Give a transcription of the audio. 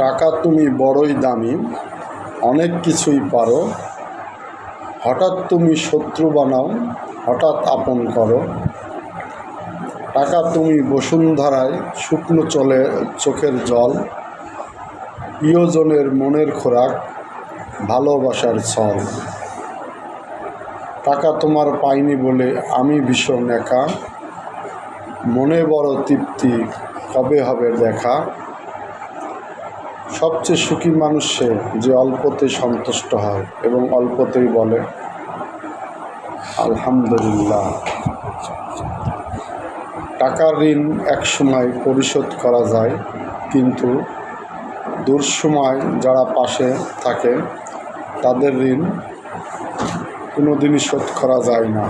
টাকা তুমি বড়ই দামি, অনেক কিছুই পারো। হঠাৎ তুমি শত্রু বানাও, হঠাৎ আপন করো। টাকা তুমি বসুন্ধরায় শুকনো চোখের জল, প্রিয়জনের মনের খোরাক, ভালোবাসার ছল। টাকা তোমার পাইনি বলে আমি ভীষণ একা, মনে বড় তৃপ্তি কবে হবে দেখা। সবচেয়ে সুখী মানুষ সে যে অল্পতে সন্তুষ্ট হয় এবং অল্পতেই বলে আলহামদুলিল্লাহ। টাকার ঋণ একসময় পরিশোধ করা যায়, কিন্তু দুঃসময় যারা পাশে থাকে তাদের ঋণ কোনোদিনই শোধ করা যায় না।